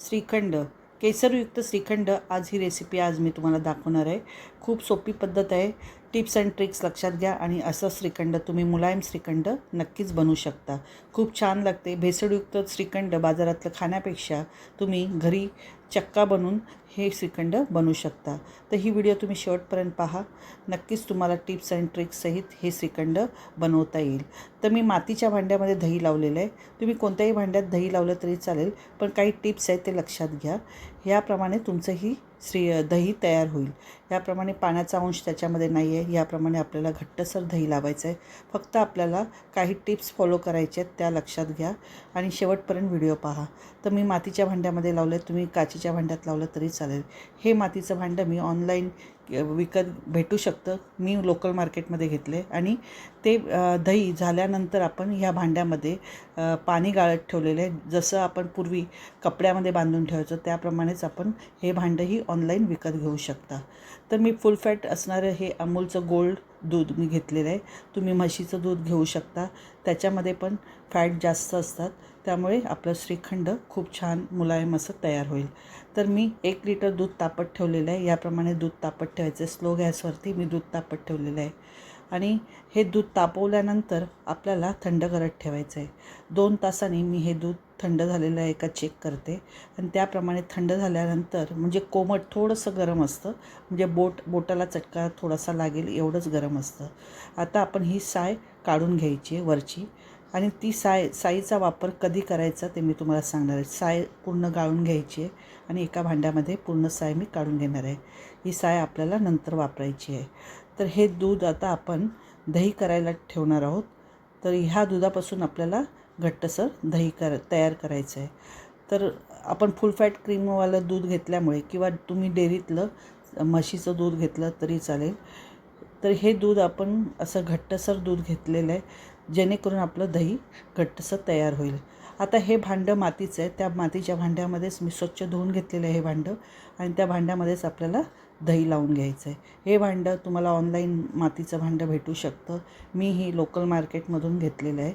श्रीखंड, केसरयुक्त श्रीखंड आज ही रेसिपी मी तुम्हाला दाखवणार आहे. खूप सोपी पद्धत आहे. टिप्स अँड ट्रिक्स लक्षात घ्या आणि असं श्रीखंड तुम्ही मुलायम श्रीखंड नक्कीच बनवू शकता. खूप छान लागते. भेसळयुक्त श्रीखंड बाजारातलं खाण्यापेक्षा तुम्ही घरी चक्का बनवून हे श्रीखंड बनवू शकता. तर ही व्हिडिओ तुम्ही शेवटपर्यंत पहा. नक्कीच तुम्हाला टिप्स अँड ट्रिक्ससहित हे श्रीखंड बनवता येईल. तर मी मातीच्या भांड्यामध्ये दही लावलेलं आहे. तुम्ही कोणत्याही भांड्यात दही लावलं तरी चालेल, पण काही टिप्स आहेत ते लक्षात घ्या. याप्रमाणे तुमचं ही दही तयार होईल. याप्रमाणे पाण्याचा अंश त्याच्यामध्ये नाही आहे. याप्रमाणे आपल्याला घट्टसर दही लावायचं आहे. फक्त आपल्याला काही टिप्स फॉलो करायचे आहेत, त्या लक्षात घ्या आणि शेवटपर्यंत व्हिडिओ पहा. तर मी मातीच्या भांड्यामध्ये लावलं आहे, तुम्ही काचेच्या भांड्यात लावलं तरी चालेल. हे मातीचं भांडं मी ऑनलाईन विकत भेटू शकतं. मी लोकल मार्केटमध्ये घेतले आणि ते दही झाल्यानंतर आपण ह्या भांड्यामध्ये पाणी गाळत ठेवलेलं आहे. जसं आपण पूर्वी कपड्यामध्ये बांधून ठेवायचं त्याप्रमाणेच आपण हे भांडंही ऑनलाईन विकत घेऊ शकता. तर मी फुल फॅट असणारं हे अमूलचं गोल्ड दूध मी घेतलेलं आहे. तुम्ही म्हशीचं दूध घेऊ शकता, त्याच्यामध्ये पण फॅट जास्त असतात. त्यामुळे आपलं श्रीखंड खूप छान मुलायम असं तयार होईल. तर मी 1 लिटर दूध तापत ठेवलेलं आहे. याप्रमाणे दूध तापत ठेवायचं. स्लो गॅसवरती मी दूध तापत ठेवलेलं आहे आणि हे दूध तापवल्यानंतर आपल्याला थंड करत ठेवायचं आहे. 2 तासांनी मी हे दूध थंड झालेलं आहे का चेक करते आणि त्याप्रमाणे थंड झाल्यानंतर म्हणजे कोमट थोडंसं गरम असतं, म्हणजे बोटाला चटका थोडासा लागेल एवढंच गरम असतं. आता आपण ही साय काढून घ्यायची आहे वरची आणि ती साईचा वापर कधी करायचा ते मी तुम्हाला सांगणार आहे. साय पूर्ण गाळून घ्यायची आहे आणि एका भांड्यामध्ये पूर्ण साय मी काढून घेणार आहे. ही साय आपल्याला नंतर वापरायची आहे. तर हे दूध आता आपण दही करायला ठेवणार आहोत. तर ह्या दुधापासून आपल्याला घट्टसर दही तयार करायचं आहे. तर आपण फुल फॅट क्रीमवालं दूध घेतल्यामुळे किंवा तुम्ही डेअरीतलं म्हशीचं दूध घेतलं तरी चालेल. तर हे दूध आपण असं घट्टसर दूध घेतलेलं आहे, जेणेकरून आपलं दही घट्टसर तयार होईल. आता हे भांडं मातीचं आहे. त्या मातीच्या भांड्यामध्येच मी स्वच्छ धुवून घेतलेलं आहे हे भांडं आणि त्या भांड्यामध्येच आपल्याला दही लावून घ्यायचं आहे. हे भांडं तुम्हाला ऑनलाईन मातीचं भांडं भेटू शकतं. मी ही लोकल मार्केटमधून घेतलेलं आहे.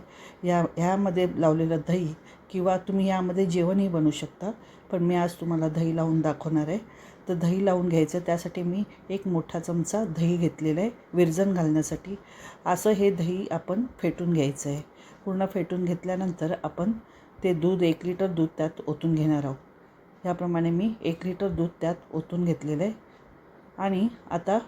ह्यामध्ये लावलेलं दही किंवा तुम्ही यामध्ये जेवणही बनवू शकता, पण मी आज तुम्हाला दही लावून दाखवणार आहे. तर दही लावून घ्यायचं. त्यासाठी मी 1 मोठा चमचा दही घेतलेला आहे विरजण घालण्यासाठी. असं हे दही आपण फेटून घ्यायचं आहे. पूर्ण फेटून घेतल्यानंतर आपण ते दूध 1 लिटर दूध त्यात ओतून घेणार आहोत. याप्रमाणे मी 1 लिटर दूध त्यात ओतून घेतलेलं आहे आणि आता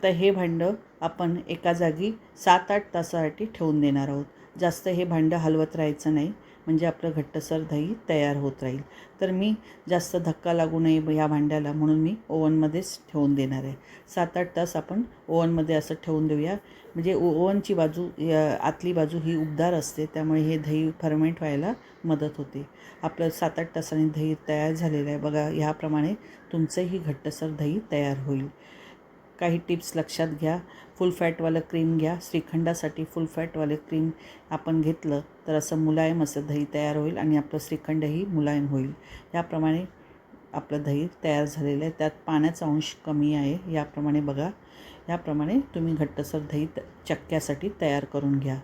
हे भांडं आपण एका जागी 7-8 तासासाठी ठेवून देणार आहोत. जास्त हे भांडं हलवत राहायचं नाही, म्हणजे आपलं घट्टसर दही तयार होत राहील. तर मी जास्त धक्का लागू नये या भांड्याला म्हणून मी ओव्हनमध्येच ठेवून देणार आहे. 7-8 तास आपण ओव्हनमध्ये असं ठेवून देऊया, म्हणजे ओव्हनची बाजू आतली बाजू ही उबदार असते, त्यामुळे हे दही फर्मेंट व्हायला मदत होते. आपलं 7-8 तासांनी दही तयार झालेलं आहे. बघा, ह्याप्रमाणे तुमचंही घट्टसर दही तयार होईल. काही टिप्स लक्षात घ्या. फुल फॅटवालं क्रीम घ्या. श्रीखंडासाठी फुल फॅटवाले क्रीम आपण घेतलं तर असं मुलायम असं दही तयार होईल आणि आपलं श्रीखंडही मुलायम होईल. याप्रमाणे आपलं दही तयार झालेलं आहे. त्यात पाण्याचा अंश कमी आहे. याप्रमाणे बघा, याप्रमाणे तुम्ही घट्टसर दही चक्क्यासाठी तयार करून घ्या.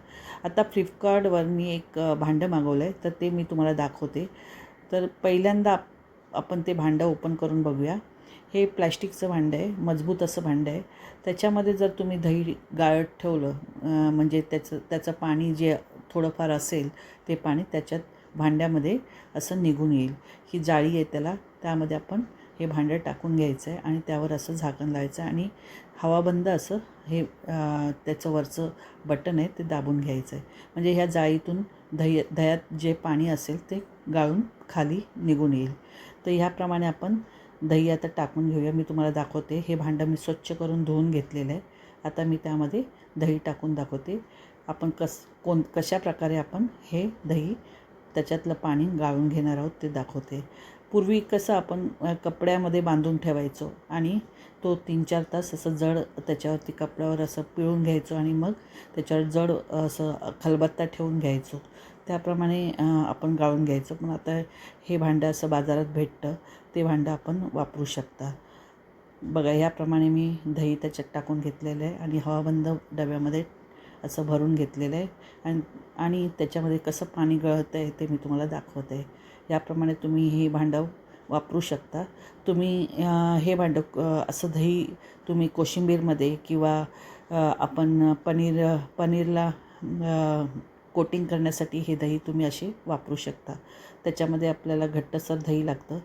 आता फ्लिपकार्टवर मी एक भांडं मागवलं आहे, तर ते मी तुम्हाला दाखवते. तर पहिल्यांदा आपण ते भांडं ओपन करून बघूया. हे प्लॅस्टिकचं भांडं आहे, मजबूत असं भांडं आहे. त्याच्यामध्ये जर तुम्ही दही गाळत ठेवलं, म्हणजे त्याचं पाणी जे थोडंफार असेल ते पाणी त्याच्यात भांड्यामध्ये असं निघून येईल. ही जाळी आहे त्यामध्ये आपण हे भांडं टाकून घ्यायचं आहे आणि त्यावर असं झाकण लावायचं आणि हवाबंद असं हे त्याचं वरचं बटन आहे ते दाबून घ्यायचं आहे. म्हणजे ह्या जाळीतून दह्यात जे पाणी असेल ते गाळून खाली निघून येईल. तर ह्याप्रमाणे आपण दही आता टाकून घेऊया. मी तुम्हाला दाखवते. हे भांडं मी स्वच्छ करून धुवून घेतलेलं आहे. आता मी त्यामध्ये दही टाकून दाखवते. आपण कशा प्रकारे आपण हे दही त्याच्यातलं पाणी गाळून घेणार आहोत ते दाखवते. पूर्वी कसं आपण कपड्यामध्ये बांधून ठेवायचो आणि तो 3-4 तास असं जड त्याच्यावरती कपड्यावर असं पिळून घ्यायचो आणि मग त्याच्यावर जड असं खलबत्ता ठेवून घ्यायचो. त्याप्रमाणे आपण गाळून घ्यायचो. पण आता हे भांडं असं बाजारात भेटतं, ते भांडं आपण वापरू शकता. बघा, ह्याप्रमाणे मी दही त्याच्यात टाकून घेतलेलं आहे आणि हवाबंद डब्यामध्ये असं भरून घेतलेलं आहे आणि त्याच्यामध्ये कसं पाणी गळतं आहे ते मी तुम्हाला दाखवते. याप्रमाणे तुम्ही हे भांडं वापरू शकता. तुम्ही हे भांडं असं दही तुम्ही कोशिंबीरमध्ये किंवा आपण पनीरला कोटिंग करण्यासाठी हे दही तुम्ही असे वापरू शकता. त्याच्यामध्ये आपल्याला घट्टसर दही लागतं,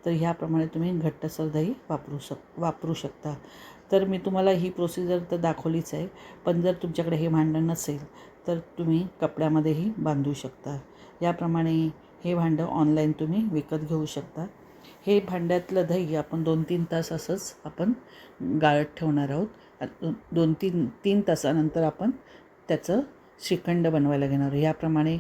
तर ह्याप्रमाणे तुम्ही घट्टसर दही वापरू शकता. तर मी तुम्हाला ही प्रोसिजर तर दाखवलीच आहे, पण जर तुमच्याकडे हे भांडं नसेल तर तुम्ही कपड्यामध्येही बांधू शकता. याप्रमाणे हे भांडं ऑनलाईन तुम्ही विकत घेऊ शकता. हे भांड्यातलं दही आपण 2-3 तास असंच आपण गाळत ठेवणार आहोत. 2-3 तासानंतर आपण त्याचं श्रीखंड बनवायला घेणार. याप्रमाणे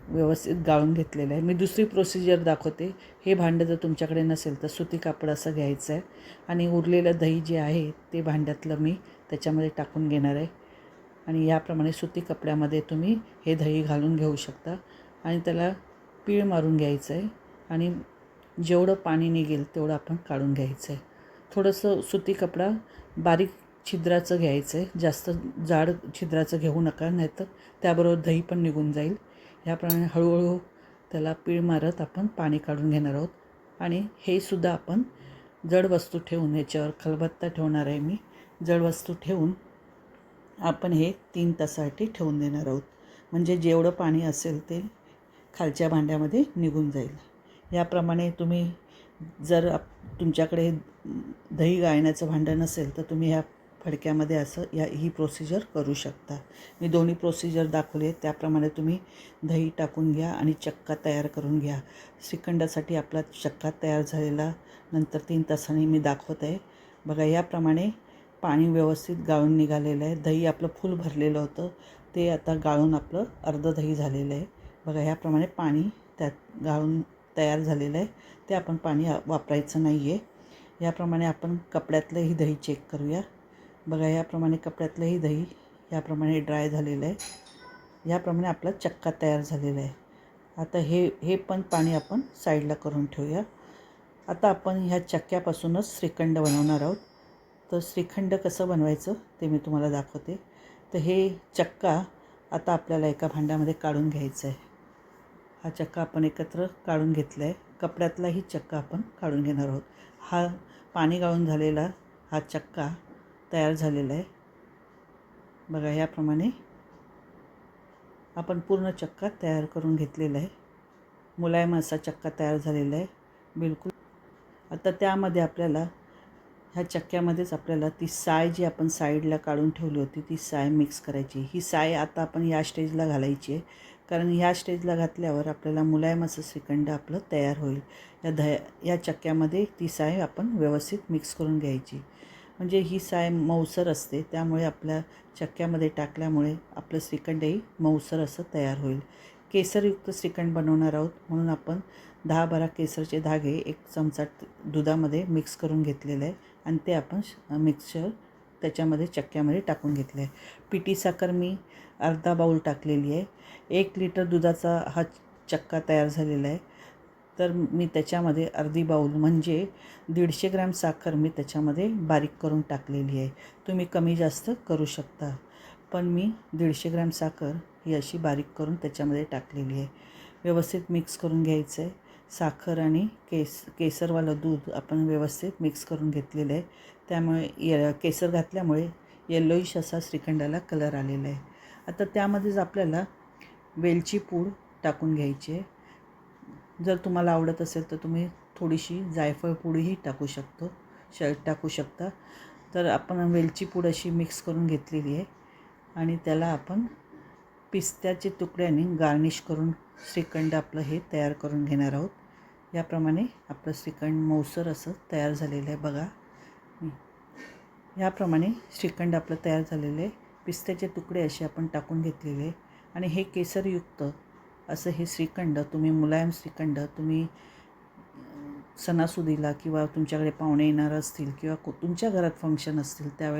व्यवस्थित गाळून घेतलेलं आहे. मी दुसरी प्रोसिजर दाखवते. हे भांडं जर तुमच्याकडे नसेल तर सुती कापड असं घ्यायचं आहे आणि उरलेलं दही जे आहे ते भांड्यातलं मी त्याच्यामध्ये टाकून घेणार आहे. आणि याप्रमाणे सुती कपड्यामध्ये तुम्ही हे दही घालून घेऊ शकता आणि त्याला पीळ मारून घ्यायचं आहे आणि जेवढं पाणी निघेल तेवढं आपण काढून घ्यायचं आहे. थोडंसं सुती कपडा बारीक छिद्राचं घ्यायचं आहे, जास्त जाड छिद्राचं घेऊ नका, नाहीतर त्याबरोबर दही पण निघून जाईल. याप्रमाणे हळूहळू त्याला पीळ मारत आपण पाणी काढून घेणार आहोत. आणि हे सुद्धा आपण जड वस्तू ठेवून, याच्यावर खलबत्ता ठेवणार आहे मी, जड वस्तू ठेवून आपण हे 3 तासासाठी ठेवून देणार आहोत. म्हणजे जेवढं पाणी असेल ते खालच्या भांड्यामध्ये निघून जाईल. याप्रमाणे तुम्ही जर तुमच्याकडे दही गाळण्याचं भांडं नसेल तर तुम्ही ह्या फडक्यामध्ये असं ही प्रोसिजर करू शकता. मी दोन्ही प्रोसिजर दाखवले, त्याप्रमाणे तुम्ही दही टाकून घ्या आणि चक्का तयार करून घ्या. श्रीखंडासाठी आपला चक्का तयार झालेला नंतर 3 तासांनी मी दाखवत आहे. बघा, याप्रमाणे पाणी व्यवस्थित गाळून निघालेलं आहे. दही आपलं फुल भरलेलं होतं, ते आता गाळून आपलं अर्धं दही झालेलं आहे. बघा, ह्याप्रमाणे पाणी त्यात गाळून तयार झालेलं आहे. ते आपण पाणी वापरायचं नाही आहे. याप्रमाणे आपण कपड्यातलंही दही चेक करूया. बघा, याप्रमाणे कपड्यातलंही दही याप्रमाणे ड्राय झालेलं आहे. याप्रमाणे आपला चक्का तयार झालेला आहे. आता हे पण पाणी आपण साईडला करून ठेवूया. आता आपण ह्या चक्क्यापासूनच श्रीखंड बनवणार आहोत. तर श्रीखंड कसं बनवायचं ते मी तुम्हाला दाखवते. तर हे चक्का आता आपल्याला एका भांड्यामध्ये काढून घ्यायचं आहे. हा चक्का आपण एकत्र काढून घेतला आहे. कपड्यातलाही चक्का आपण काढून घेणार आहोत. हा पाणी गाळून झालेला हा चक्का तयार झालेला आहे. बघा, याप्रमाणे आपण पूर्ण चक्का तयार करून घेतलेला आहे. मुलायम असा चक्का तयार झालेला आहे बिलकुल. आता त्यामध्ये आपल्याला ह्या चक्क्यामध्येच आपल्याला ती साय जी आपण साईडला काढून ठेवली होती ती साय मिक्स करायची. ही साय आता आपण या स्टेजला घालायची आहे, कारण ह्या स्टेजला घातल्यावर आपल्याला मुलायम असं श्रीखंड आपलं तयार होईल. या चक्क्यामध्ये ती साय आपण व्यवस्थित मिक्स करून घ्यायची. म्हणजे ही साय मऊसर असते, त्यामुळे आपल्या चक्क्यामध्ये टाकल्यामुळे आपलं श्रीखंडही मऊसर असं तयार होईल. केसरयुक्त श्रीखंड बनवणार आहोत, म्हणून आपण 10-12 केसरचे धागे 1 चमचा दुधामध्ये मिक्स करून घेतलेलं आहे आणि ते आपण मिक्सचर त्याच्यामध्ये चक्क्यामध्ये टाकून घेतलं आहे. पिठी साखर मी अर्धा बाऊल टाकलेली आहे. 1 लिटर दुधाचा हा चक्का तयार झालेला आहे, तर मी त्याच्यामध्ये अर्धी बाऊल म्हणजे 150 ग्रॅम साखर मी त्याच्यामध्ये बारीक करून टाकलेली आहे. तुम्ही कमी जास्त करू शकता, पण मी 150 ग्रॅम साखर ही अशी बारीक करून त्याच्यामध्ये टाकलेली आहे. व्यवस्थित मिक्स करून घ्यायचं आहे. साखर आणि केसरवालं दूध आपण व्यवस्थित मिक्स करून घेतलेलं आहे. त्यामुळे केसर घातल्यामुळे येल्लोइश असा श्रीखंडाला कलर आलेला आहे. आता त्यामध्येच आपल्याला वेलची पूड टाकून घ्यायची आहे. जर तुम्हाला आवडत असेल तर तुम्ही थोडीशी जायफळ पूडही टाकू शकता. तर आपण वेलची पूड अशी मिक्स करून घेतलेली आहे आणि त्याला आपण पिस्त्याचे तुकड्याने गार्निश करून श्रीखंड आपलं हे तयार करून घेणार आहोत. याप्रमाणे आपलं श्रीखंड मऊसर असं तयार झालेलं आहे. बघा, याप्रमाणे श्रीखंड आपलं तयार झालेलं आहे. पिस्त्याचे तुकडे असे आपण टाकून घेतलेले आहे आणि हे केसरयुक्त असं हे श्रीखंड तुम्ही मुलायम श्रीखंड तुम्ही सणासुदीला किंवा तुमच्याकडे पाहुणे येणार असतील किंवा तुमच्या घरात फंक्शन असतील त्यावेळेला